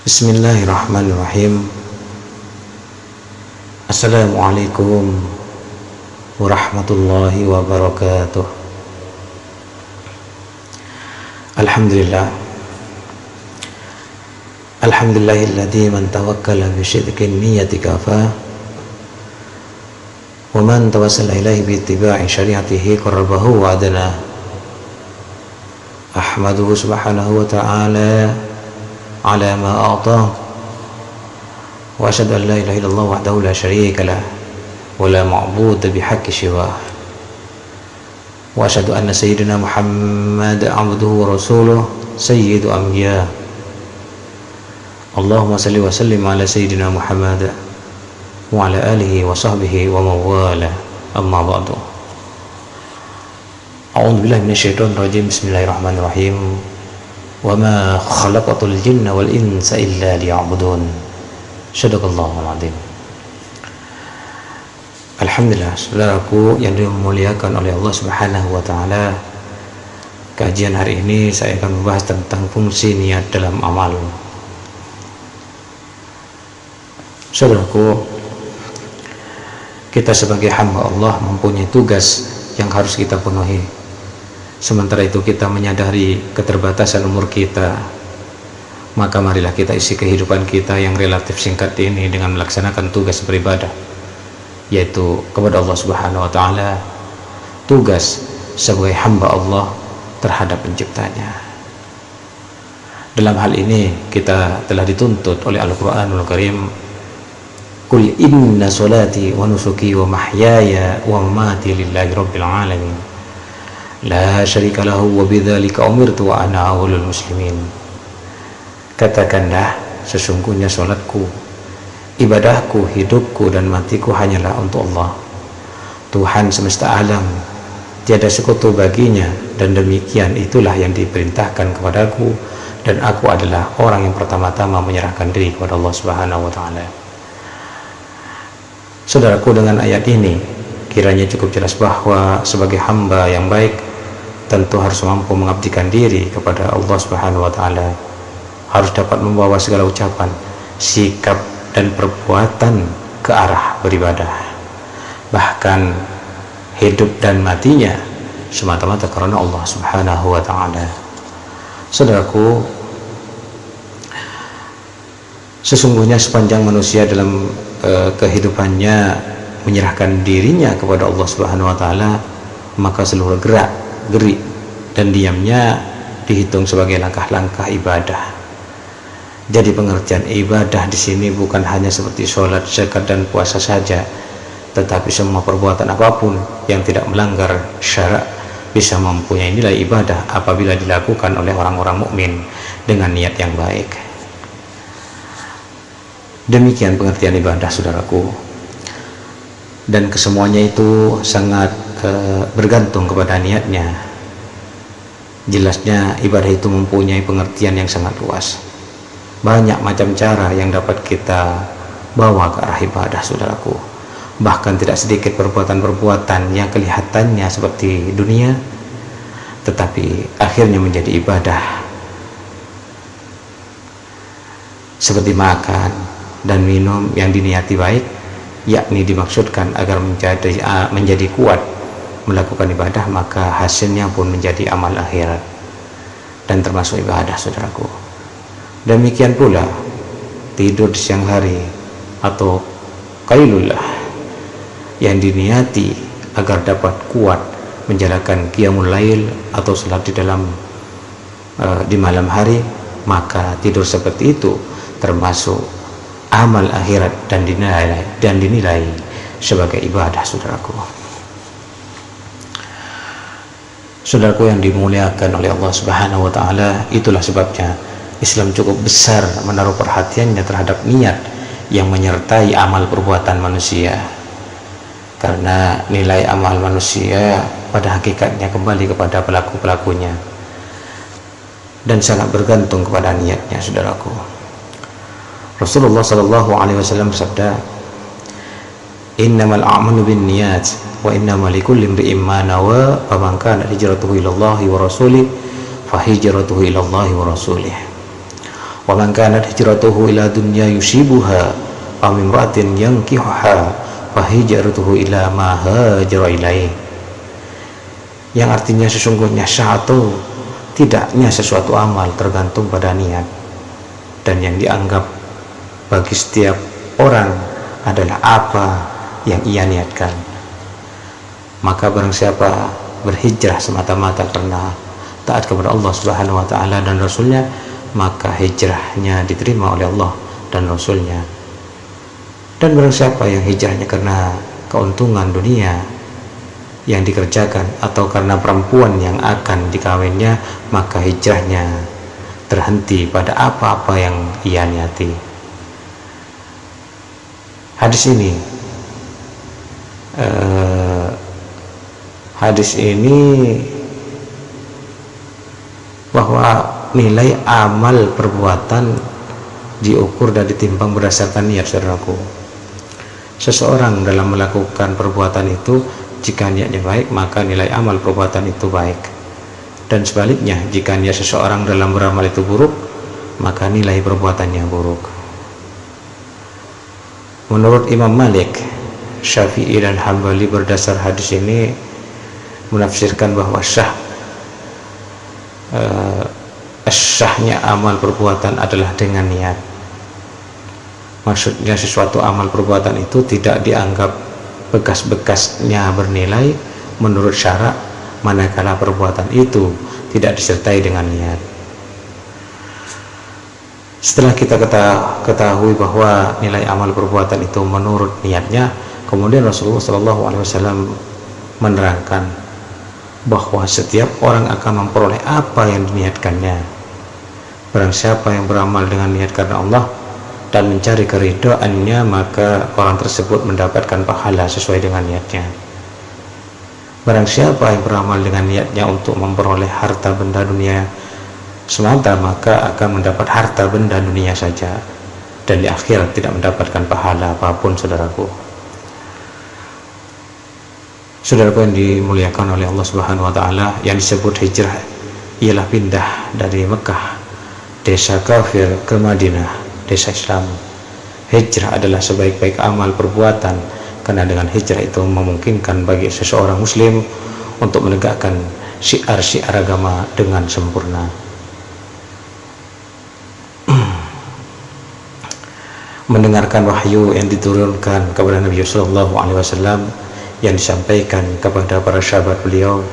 Bismillahirrahmanirrahim. Assalamualaikum warahmatullahi wabarakatuh. Alhamdulillah. Alhamdulillahilladzi man tawakkala bi sidqin niyyati kafa wa man tawassala ilaihi bi ittiba'i syariatihi qarrabahu wa adana. Ahmaduhu subhanahu wa ta'ala ala ma a'ta wa asyhadu an la ilaha illallah wahdahu la syarika lah wa la ma'budu bihaqqi siwah wa asyhadu anna sayyidina Muhammad abduhu wa rasuluh sayyidu anbiya. Allahumma salli wa sallim ala sayyidina Muhammad wa ala alihi wa sahbihi wa mawala, amma ba'du. A'udzu billahi minasyaitonir rajim. Bismillahirrahmanirrahim. Wa ma khalaqatul jinna wal insa illa liya'budun. Shadaqallahul adzim. Alhamdulillah, saudaraku yang dimuliakan oleh Allah Subhanahu wa taala. Kajian hari ini saya akan membahas tentang fungsi niat dalam amal. Saudaraku, kita sebagai hamba Allah mempunyai tugas yang harus kita penuhi. Sementara itu kita menyadari keterbatasan umur kita, maka marilah kita isi kehidupan kita yang relatif singkat ini dengan melaksanakan tugas beribadah, yaitu kepada Allah Subhanahu wa taala, tugas sebagai hamba Allah terhadap penciptanya. Dalam hal ini kita telah dituntut oleh Al-Qur'anul Karim, "Qul inna salati wa nusuki wa mahyaya wa mamati lillahi rabbil alamin. La syarika lahu wa bidzalika umirtu wa ana awwalul muslimin." Katakanlah, sesungguhnya salatku, ibadahku, hidupku dan matiku hanyalah untuk Allah, Tuhan semesta alam, tiada sekutu baginya, dan demikian itulah yang diperintahkan kepadaku, dan aku adalah orang yang pertama-tama menyerahkan diri kepada Allah Subhanahu wa taala. Saudaraku, dengan ayat ini kiranya cukup jelas bahwa sebagai hamba yang baik tentu harus mampu mengabdikan diri kepada Allah Subhanahu wa taala, harus dapat membawa segala ucapan, sikap dan perbuatan ke arah beribadah, bahkan hidup dan matinya semata-mata karena Allah Subhanahu wa taala. Saudaraku, sesungguhnya sepanjang manusia dalam kehidupannya menyerahkan dirinya kepada Allah Subhanahu wa taala, maka seluruh gerak, gerik dan diamnya dihitung sebagai langkah-langkah ibadah. Jadi pengertian ibadah di sini bukan hanya seperti sholat, zakat dan puasa saja, tetapi semua perbuatan apapun yang tidak melanggar syarak bisa mempunyai nilai ibadah apabila dilakukan oleh orang-orang mukmin dengan niat yang baik. Demikian pengertian ibadah, saudaraku, dan kesemuanya itu sangat bergantung kepada niatnya. Jelasnya ibadah itu mempunyai pengertian yang sangat luas. Banyak macam cara yang dapat kita bawa ke arah ibadah, saudaraku. Bahkan tidak sedikit perbuatan-perbuatan yang kelihatannya seperti dunia, tetapi akhirnya menjadi ibadah, seperti makan dan minum yang diniati baik, yakni dimaksudkan agar menjadi kuat melakukan ibadah, maka hasilnya pun menjadi amal akhirat dan termasuk ibadah, saudaraku. Demikian pula tidur di siang hari atau qailullah yang diniati agar dapat kuat menjalankan qiyamul lail atau salat di malam hari, maka tidur seperti itu termasuk amal akhirat dan dinilai sebagai ibadah, saudaraku. Saudaraku yang dimuliakan oleh Allah Subhanahu wa taala, itulah sebabnya Islam cukup besar menaruh perhatiannya terhadap niat yang menyertai amal perbuatan manusia, karena nilai amal manusia pada hakikatnya kembali kepada pelaku-pelakunya dan sangat bergantung kepada niatnya, saudaraku. Rasulullah sallallahu alaihi wasallam bersabda, "Innamal a'malu binniyat wa innamal likulli imri'in ma nawa, faman kanat hijratuhu ila Allah wa rasulih fa hijratuhu ila Allah wa rasulih." wa man kanat hijratuhu ila dunya yusibuha aw imra'atin yankihuha fa hijratuhu ila ma hajara ilaih, yang artinya sesungguhnya syah atau tidaknya sesuatu amal tergantung pada niat, dan yang dianggap bagi setiap orang adalah apa yang ia niatkan. Maka barang siapa berhijrah semata-mata karena taat kepada Allah Subhanahu wa taala dan Rasulnya, maka hijrahnya diterima oleh Allah dan Rasulnya. Dan barang siapa yang hijrahnya karena keuntungan dunia yang dikerjakan atau karena perempuan yang akan dikawinnya, maka hijrahnya terhenti pada apa-apa yang ia niati. Hadis ini bahwa nilai amal perbuatan diukur dan ditimbang berdasarkan niat, saudaraku. Seseorang dalam melakukan perbuatan itu, jika niatnya baik, maka nilai amal perbuatan itu baik, dan sebaliknya, jika niat seseorang dalam beramal itu buruk, maka nilai perbuatannya buruk. Menurut Imam Malik, Syafi'i dan Hambali berdasar hadis ini menafsirkan bahwa syahnya amal perbuatan adalah dengan niat. Maksudnya sesuatu amal perbuatan itu tidak dianggap bekas-bekasnya bernilai menurut syarak, manakala perbuatan itu tidak disertai dengan niat. Setelah kita ketahui bahwa nilai amal perbuatan itu menurut niatnya, kemudian Rasulullah SAW menerangkan bahwa setiap orang akan memperoleh apa yang diniatkannya. Barang siapa yang beramal dengan niat karena Allah dan mencari keridhaannya, maka orang tersebut mendapatkan pahala sesuai dengan niatnya. Barang siapa yang beramal dengan niatnya untuk memperoleh harta benda dunia semata, maka akan mendapat harta benda dunia saja, dan di akhirat tidak mendapatkan pahala apapun, saudaraku. Saudaraku yang dimuliakan oleh Allah Subhanahu wa taala, yang disebut hijrah ialah pindah dari Mekah, desa kafir, ke Madinah, desa Islam. Hijrah adalah sebaik-baik amal perbuatan, karena dengan hijrah itu memungkinkan bagi seseorang muslim untuk menegakkan syiar-syiar agama dengan sempurna. Mendengarkan wahyu yang diturunkan kepada Nabi Sallallahu Alaihi Wasallam yang disampaikan kepada para sahabat beliau,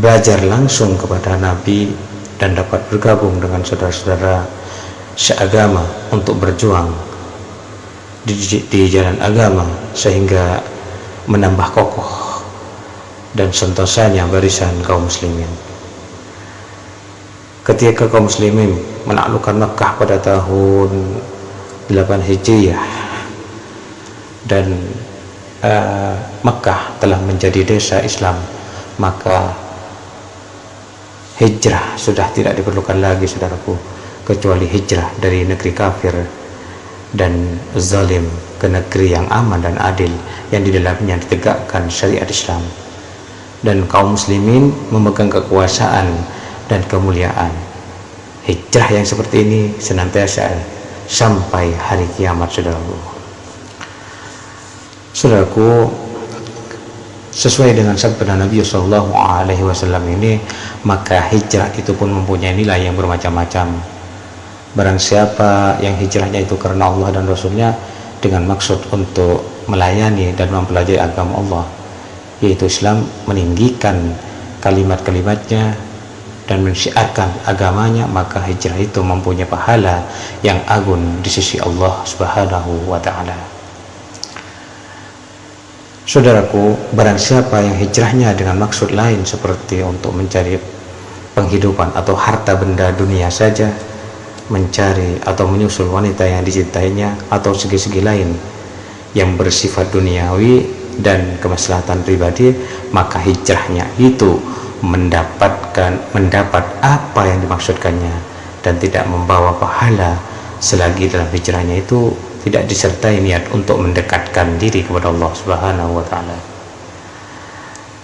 belajar langsung kepada Nabi, dan dapat bergabung dengan saudara-saudara seagama untuk berjuang di jalan agama, sehingga menambah kokoh dan sentosanya barisan kaum muslimin. Ketika kaum muslimin menaklukkan Mekah pada tahun 8 Hijriah dan Mekah telah menjadi desa Islam, maka hijrah sudah tidak diperlukan lagi, saudaraku, kecuali hijrah dari negeri kafir dan zalim ke negeri yang aman dan adil, yang di dalamnya ditegakkan syariat Islam dan kaum muslimin memegang kekuasaan dan kemuliaan. Hijrah yang seperti ini senantiasa sampai hari kiamat, saudaraku. Saudaraku, sesuai dengan sabda Nabi Sallallahu Alaihi Wasallam ini, maka hijrah itu pun mempunyai nilai yang bermacam-macam. Barang siapa yang hijrahnya itu karena Allah dan Rasulnya dengan maksud untuk melayani dan mempelajari agama Allah, yaitu Islam, meninggikan kalimat-kalimatnya dan mensyiarkan agamanya, maka hijrah itu mempunyai pahala yang agung di sisi Allah Subhanahu wa taala. Saudaraku, barang siapa yang hijrahnya dengan maksud lain seperti untuk mencari penghidupan atau harta benda dunia saja, mencari atau menyusul wanita yang dicintainya, atau segi-segi lain yang bersifat duniawi dan kemaslahatan pribadi, maka hijrahnya itu mendapat apa yang dimaksudkannya dan tidak membawa pahala selagi dalam hijrahnya itu tidak disertai niat untuk mendekatkan diri kepada Allah Subhanahu wa taala.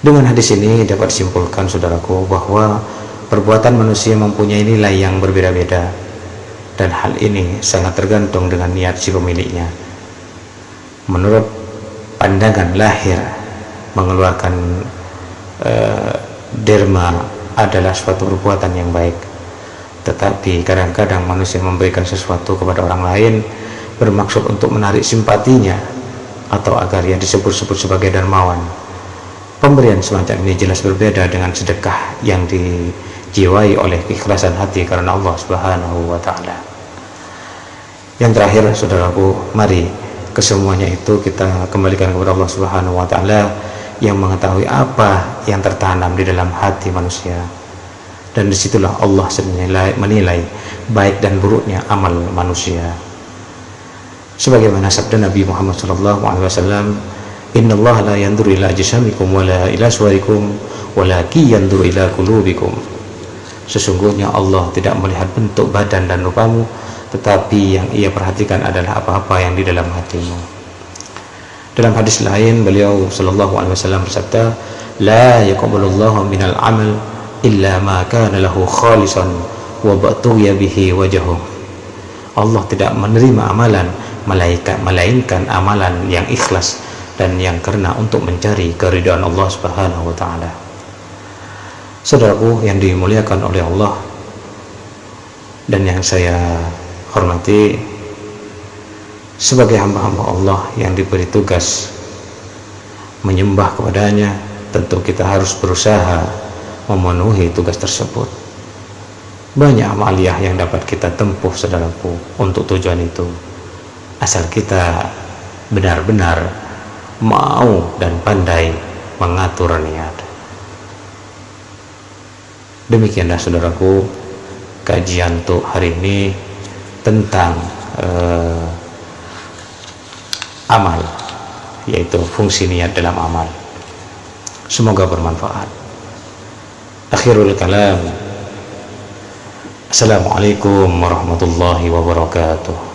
Dengan hadis ini dapat disimpulkan, saudaraku, bahwa perbuatan manusia mempunyai nilai yang berbeda-beda, dan hal ini sangat tergantung dengan niat si pemiliknya. Menurut pandangan lahir, mengeluarkan derma adalah suatu perbuatan yang baik, tetapi kadang-kadang manusia memberikan sesuatu kepada orang lain bermaksud untuk menarik simpatinya atau agar ia disebut-sebut sebagai dermawan. Pemberian semacam ini jelas berbeda dengan sedekah yang dijiwai oleh keikhlasan hati karena Allah Subhanahu wa Ta'ala. Yang terakhir, saudaraku, mari kesemuanya itu kita kembalikan kepada Allah Subhanahu wa Ta'ala yang mengetahui apa yang tertanam di dalam hati manusia, dan disitulah Allah menilai baik dan buruknya amal manusia. Sebagaimana sabda Nabi Muhammad SAW, Inna Allah la yanzuru ila ajsamikum wala ila suwarikum walaki yanzuru ila qulubikum. Sesungguhnya Allah tidak melihat bentuk badan dan rupamu, tetapi yang ia perhatikan adalah apa-apa yang di dalam hatimu. Dalam hadis lain beliau sallallahu alaihi wasallam bersabda, la yaqbalullahu minal amal illa ma kana lahu khalisan wa batuya bihi wajhuhu. Allah tidak menerima amalan melainkan amalan yang ikhlas dan yang karena untuk mencari keridhaan Allah Subhanahu wa Ta'ala. Saudaraku yang dimuliakan oleh Allah dan yang saya hormati, sebagai hamba-hamba Allah yang diberi tugas menyembah kepadanya, tentu kita harus berusaha memenuhi tugas tersebut. Banyak amaliyah yang dapat kita tempuh, saudaraku, untuk tujuan itu, asal kita benar-benar mau dan pandai mengatur niat. Demikianlah, saudaraku, kajian untuk hari ini tentang amal, yaitu fungsi niat dalam amal. Semoga bermanfaat. Akhirul kalam, Assalamualaikum warahmatullahi wabarakatuh.